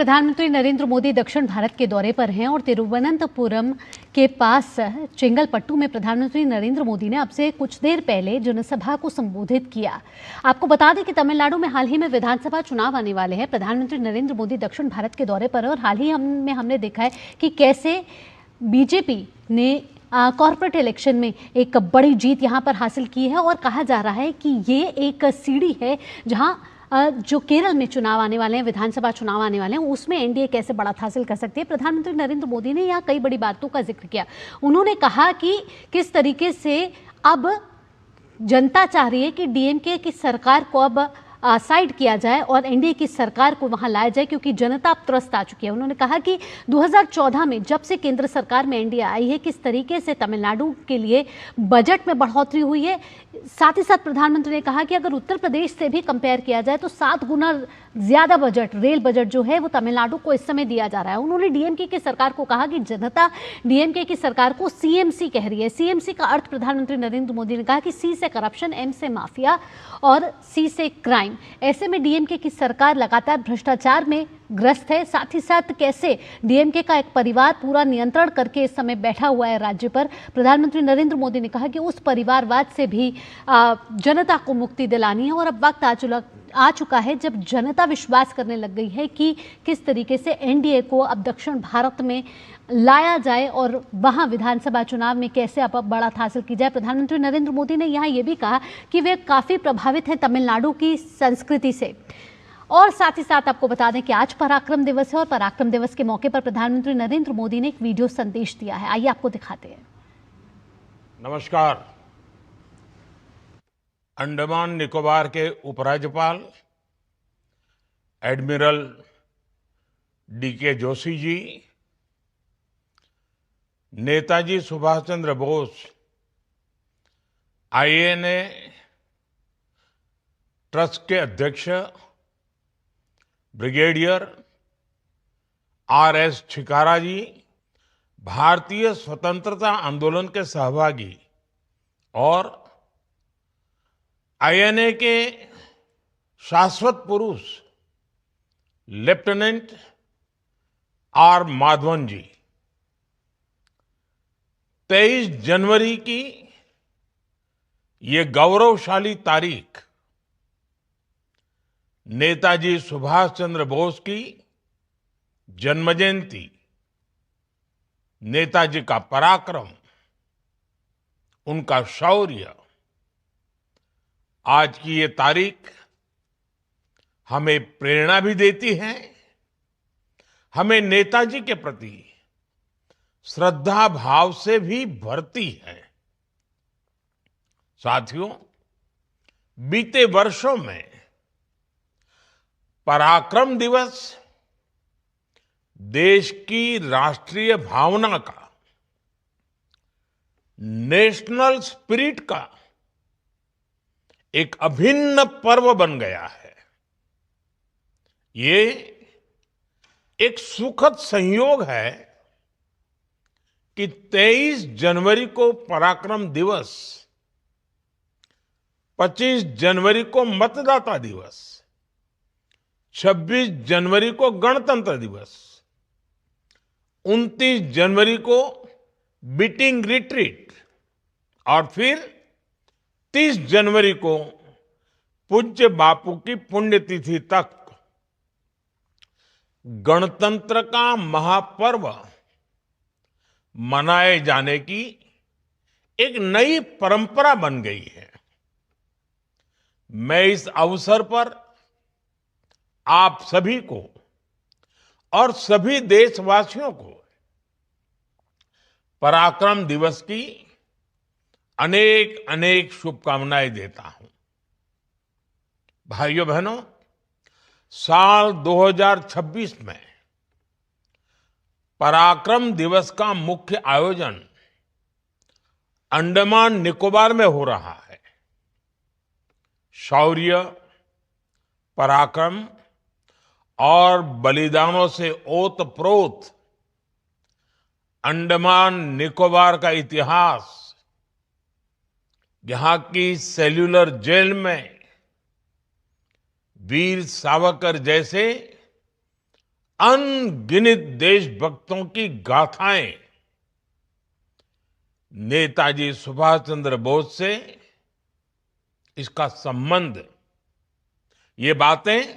प्रधानमंत्री नरेंद्र मोदी दक्षिण भारत के दौरे पर हैं और तिरुवनंतपुरम के पास चेंगलपट्टू में प्रधानमंत्री नरेंद्र मोदी ने अब से कुछ देर पहले जनसभा को संबोधित किया। आपको बता दें कि तमिलनाडु में हाल ही में विधानसभा चुनाव आने वाले हैं। प्रधानमंत्री नरेंद्र मोदी दक्षिण भारत के दौरे पर और हाल ही में हमने देखा है कि कैसे बीजेपी ने कॉर्पोरेट इलेक्शन में एक बड़ी जीत यहां पर हासिल की है और कहा जा रहा है कि ये एक सीढ़ी है जहां जो केरल में चुनाव आने वाले हैं, विधानसभा चुनाव आने वाले हैं, उसमें एनडीए कैसे बढ़त हासिल कर सकती है। प्रधानमंत्री नरेंद्र मोदी ने यहाँ कई बड़ी बातों का जिक्र किया। उन्होंने कहा कि किस तरीके से अब जनता चाह रही है कि डीएमके की सरकार को अब साइड किया जाए और एनडीए की सरकार को वहां लाया जाए, क्योंकि जनता अब त्रस्त आ चुकी है। उन्होंने कहा कि 2014 में जब से केंद्र सरकार में एनडीए आई है, किस तरीके से तमिलनाडु के लिए बजट में बढ़ोतरी हुई है। साथ ही साथ प्रधानमंत्री ने कहा कि अगर उत्तर प्रदेश से भी कंपेयर किया जाए तो 7 गुना ज्यादा बजट, रेल बजट जो है वो तमिलनाडु को इस समय दिया जा रहा है। उन्होंने डीएमके की सरकार को कहा कि जनता डीएमके की सरकार को सीएमसी कह रही है। सीएमसी का अर्थ प्रधानमंत्री नरेंद्र मोदी ने कहा कि सी से करप्शन, एम से माफिया और सी से क्राइम। ऐसे में डीएमके की सरकार लगातार भ्रष्टाचार में ग्रस्त है। साथ ही साथ कैसे डीएमके का एक परिवार पूरा नियंत्रण करके इस समय बैठा हुआ है राज्य पर। प्रधानमंत्री नरेंद्र मोदी ने कहा कि उस परिवारवाद से भी जनता को मुक्ति दिलानी है और अब वक्त आ चुका है जब जनता विश्वास करने लग गई है कि किस तरीके से एनडीए को अब दक्षिण भारत में लाया जाए और वहां विधानसभा चुनाव में कैसे अब बढ़त हासिल की जाए। प्रधानमंत्री नरेंद्र मोदी ने यहाँ ये भी कहा कि वे काफ़ी प्रभावित हैं तमिलनाडु की संस्कृति से। और साथ ही साथ आपको बता दें कि आज पराक्रम दिवस है और पराक्रम दिवस के मौके पर प्रधानमंत्री नरेंद्र मोदी ने एक वीडियो संदेश दिया है। आइए आपको दिखाते हैं। नमस्कार। अंडमान निकोबार के उपराज्यपाल admiral DK Joshi ji, Netaji Subhash Chandra Bose INA trust के अध्यक्ष ब्रिगेडियर आरएस छिकारा जी, भारतीय स्वतंत्रता आंदोलन के सहभागी और आईएनए के शाश्वत पुरुष लेफ्टिनेंट आर माधवन जी, 23 जनवरी की ये गौरवशाली तारीख नेताजी सुभाष चंद्र बोस की जन्मजयंती, नेताजी का पराक्रम, उनका शौर्य, आज की ये तारीख हमें प्रेरणा भी देती है, हमें नेताजी के प्रति श्रद्धा भाव से भी भरती है। साथियों, बीते वर्षों में पराक्रम दिवस देश की राष्ट्रीय भावना का, नेशनल स्पिरिट का एक अभिन्न पर्व बन गया है। ये एक सुखद संयोग है कि 23 जनवरी को पराक्रम दिवस, 25 जनवरी को मतदाता दिवस, 26 जनवरी को गणतंत्र दिवस, 29 जनवरी को बीटिंग रिट्रीट और फिर 30 जनवरी को पूज्य बापू की पुण्यतिथि तक गणतंत्र का महापर्व मनाए जाने की एक नई परंपरा बन गई है। मैं इस अवसर पर आप सभी को और सभी देशवासियों को पराक्रम दिवस की अनेक अनेक शुभकामनाएं देता हूं। भाइयों बहनों, साल 2026 में पराक्रम दिवस का मुख्य आयोजन अंडमान निकोबार में हो रहा है। शौर्य, पराक्रम और बलिदानों से ओतप्रोत अंडमान निकोबार का इतिहास, यहाँ की सेल्यूलर जेल में वीर सावरकर जैसे अनगिनत देशभक्तों की गाथाएं नेताजी सुभाष चंद्र बोस से इसका संबंध, ये बातें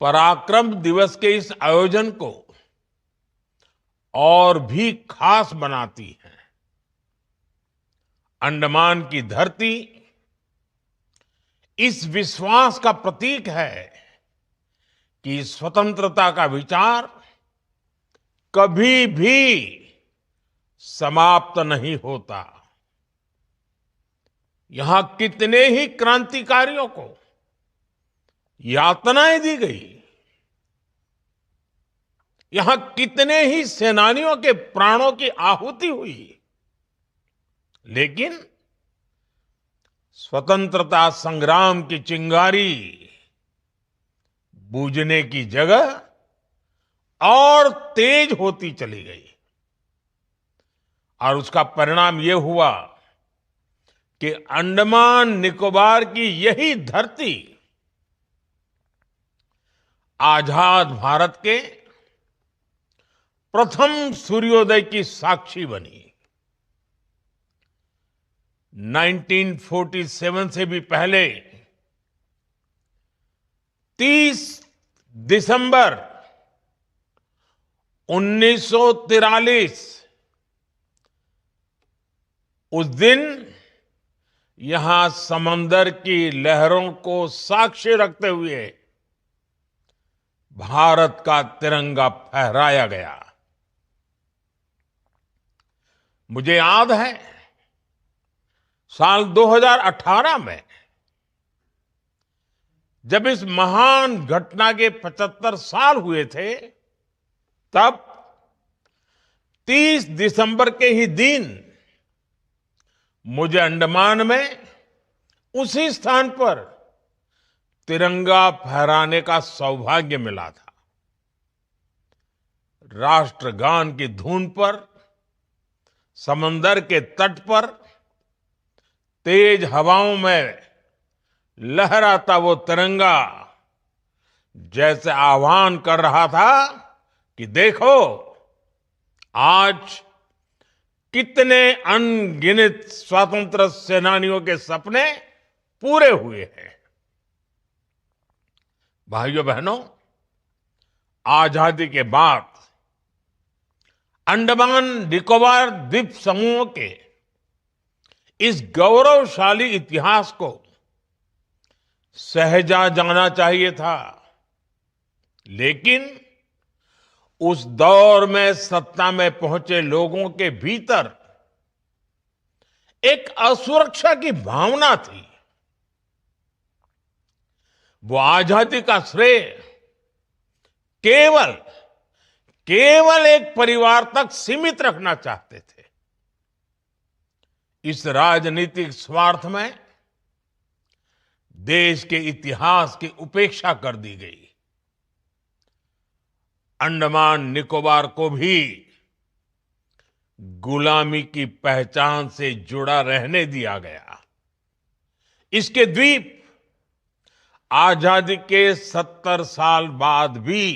पराक्रम दिवस के इस आयोजन को और भी खास बनाती हैं। अंडमान की धरती इस विश्वास का प्रतीक है कि स्वतंत्रता का विचार कभी भी समाप्त नहीं होता। यहां कितने ही क्रांतिकारियों को यातनाएं दी गई, यहां कितने ही सेनानियों के प्राणों की आहुति हुई, लेकिन स्वतंत्रता संग्राम की चिंगारी बूझने की जगह और तेज होती चली गई। और उसका परिणाम यह हुआ कि अंडमान निकोबार की यही धरती आजाद भारत के प्रथम सूर्योदय की साक्षी बनी। 1947 से भी पहले 30 दिसंबर 1943 उस दिन यहां समंदर की लहरों को साक्षी रखते हुए भारत का तिरंगा फहराया गया। मुझे याद है साल 2018 में जब इस महान घटना के 75 साल हुए थे, तब 30 दिसंबर के ही दिन मुझे अंडमान में उसी स्थान पर तिरंगा फहराने का सौभाग्य मिला था। राष्ट्रगान की धुन पर समंदर के तट पर तेज हवाओं में लहराता वो तिरंगा जैसे आह्वान कर रहा था कि देखो, आज कितने अनगिनत स्वतंत्र सेनानियों के सपने पूरे हुए हैं। भाइयों बहनों, आजादी के बाद अंडमान निकोबार द्वीप समूह के इस गौरवशाली इतिहास को सहजा जाना चाहिए था, लेकिन उस दौर में सत्ता में पहुंचे लोगों के भीतर एक असुरक्षा की भावना थी। वो आजादी का श्रेय केवल एक परिवार तक सीमित रखना चाहते थे। इस राजनीतिक स्वार्थ में देश के इतिहास की उपेक्षा कर दी गई। अंडमान निकोबार को भी गुलामी की पहचान से जुड़ा रहने दिया गया। इसके द्वीप आजादी के 70 साल बाद भी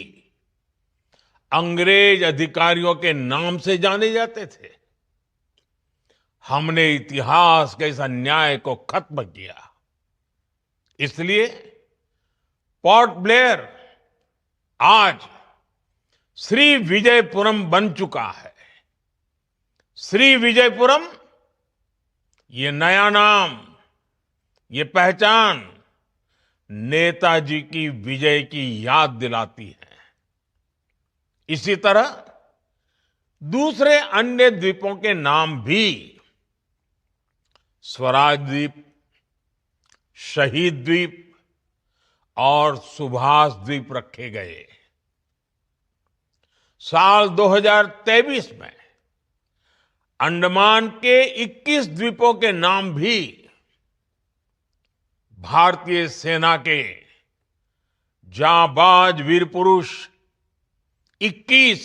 अंग्रेज अधिकारियों के नाम से जाने जाते थे। हमने इतिहास के इस अन्याय को खत्म किया। इसलिए पोर्ट ब्लेयर आज श्री विजयपुरम बन चुका है। श्री विजयपुरम, ये नया नाम, ये पहचान नेताजी की विजय की याद दिलाती है। इसी तरह दूसरे अन्य द्वीपों के नाम भी स्वराज द्वीप, शहीद द्वीप और सुभाष द्वीप रखे गए। साल 2023 में अंडमान के 21 द्वीपों के नाम भी भारतीय सेना के जांबाज वीर पुरुष 21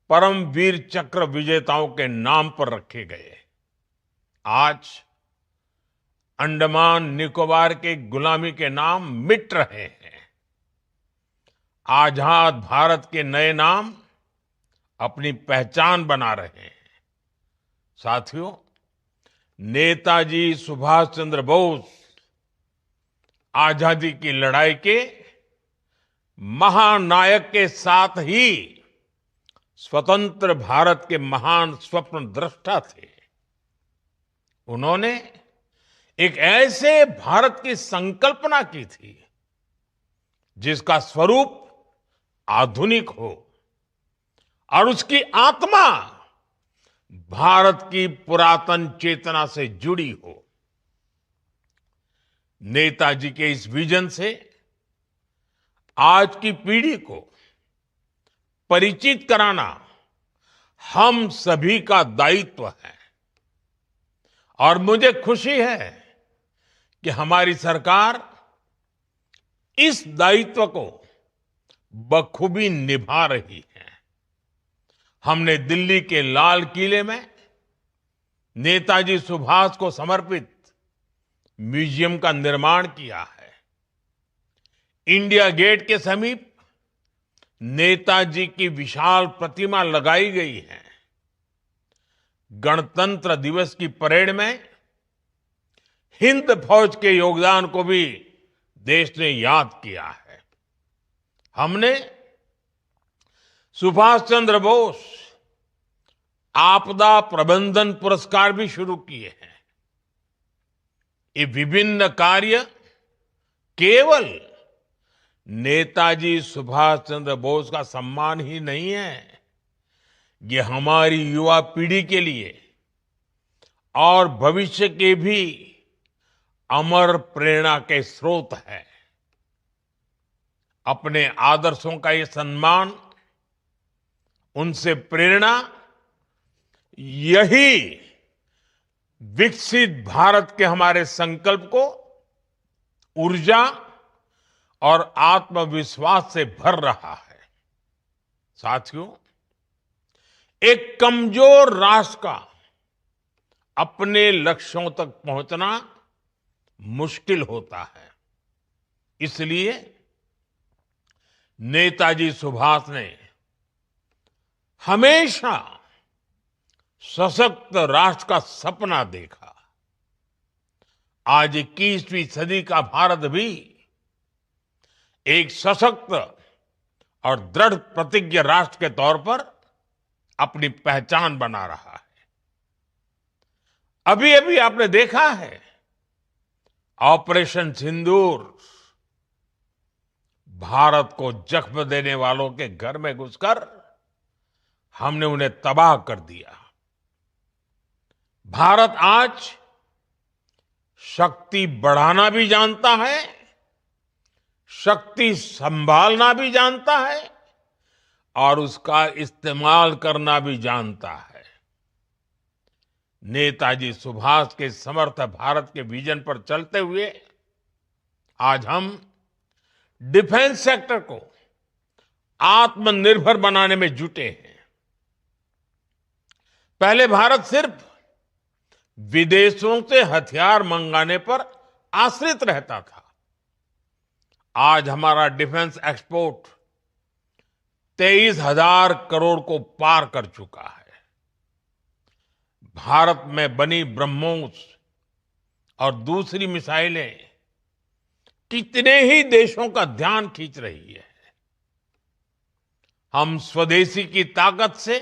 परमवीर चक्र विजेताओं के नाम पर रखे गए। आज अंडमान निकोबार के गुलामी के नाम मिट रहे हैं। आजाद भारत के नए नाम अपनी पहचान बना रहे हैं। साथियों, नेताजी सुभाष चंद्र बोस आजादी की लड़ाई के महानायक के साथ ही स्वतंत्र भारत के महान स्वप्न दृष्टा थे। उन्होंने एक ऐसे भारत की संकल्पना की थी जिसका स्वरूप आधुनिक हो और उसकी आत्मा भारत की पुरातन चेतना से जुड़ी हो। नेताजी के इस विजन से आज की पीढ़ी को परिचित कराना हम सभी का दायित्व है और मुझे खुशी है कि हमारी सरकार इस दायित्व को बखूबी निभा रही है। हमने दिल्ली के लाल किले में नेताजी सुभाष को समर्पित म्यूजियम का निर्माण किया है। इंडिया गेट के समीप नेताजी की विशाल प्रतिमा लगाई गई है। गणतंत्र दिवस की परेड में हिंद फौज के योगदान को भी देश ने याद किया है। हमने सुभाष चंद्र बोस आपदा प्रबंधन पुरस्कार भी शुरू किए हैं। ये विभिन्न कार्य केवल नेताजी सुभाष चंद्र बोस का सम्मान ही नहीं है, ये हमारी युवा पीढ़ी के लिए और भविष्य के भी अमर प्रेरणा के स्रोत है। अपने आदर्शों का ये सम्मान, उनसे प्रेरणा, यही विकसित भारत के हमारे संकल्प को ऊर्जा और आत्मविश्वास से भर रहा है। साथियों, एक कमजोर राष्ट्र का अपने लक्ष्यों तक पहुंचना मुश्किल होता है। इसलिए नेताजी सुभाष ने हमेशा सशक्त राष्ट्र का सपना देखा। आज 21वीं सदी का भारत भी एक सशक्त और दृढ़ प्रतिज्ञ राष्ट्र के तौर पर अपनी पहचान बना रहा है। अभी अभी आपने देखा है, ऑपरेशन सिंदूर भारत को जख्म देने वालों के घर में घुसकर हमने उन्हें तबाह कर दिया। भारत आज शक्ति बढ़ाना भी जानता है, शक्ति संभालना भी जानता है और उसका इस्तेमाल करना भी जानता है। नेताजी सुभाष के समर्थ भारत के विजन पर चलते हुए आज हम डिफेंस सेक्टर को आत्मनिर्भर बनाने में जुटे हैं। पहले भारत सिर्फ विदेशों से हथियार मंगाने पर आश्रित रहता था। आज हमारा डिफेंस एक्सपोर्ट 23,000 करोड़ को पार कर चुका है। भारत में बनी ब्रह्मोस और दूसरी मिसाइलें कितने ही देशों का ध्यान खींच रही है। हम स्वदेशी की ताकत से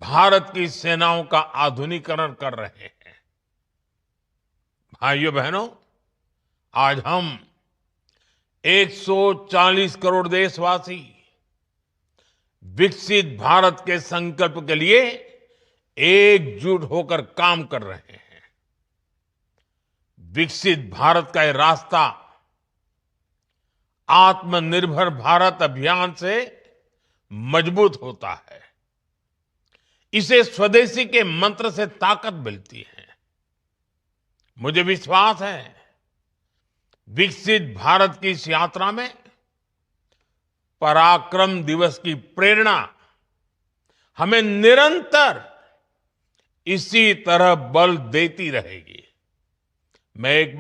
भारत की सेनाओं का आधुनिकीकरण कर रहे हैं। भाइयों बहनों, आज हम 140 करोड़ देशवासी विकसित भारत के संकल्प के लिए एकजुट होकर काम कर रहे हैं। विकसित भारत का ये रास्ता आत्मनिर्भर भारत अभियान से मजबूत होता है। इसे स्वदेशी के मंत्र से ताकत मिलती है। मुझे विश्वास है, विकसित भारत की इस यात्रा में पराक्रम दिवस की प्रेरणा हमें निरंतर इसी तरह बल देती रहेगी। मैं एक बार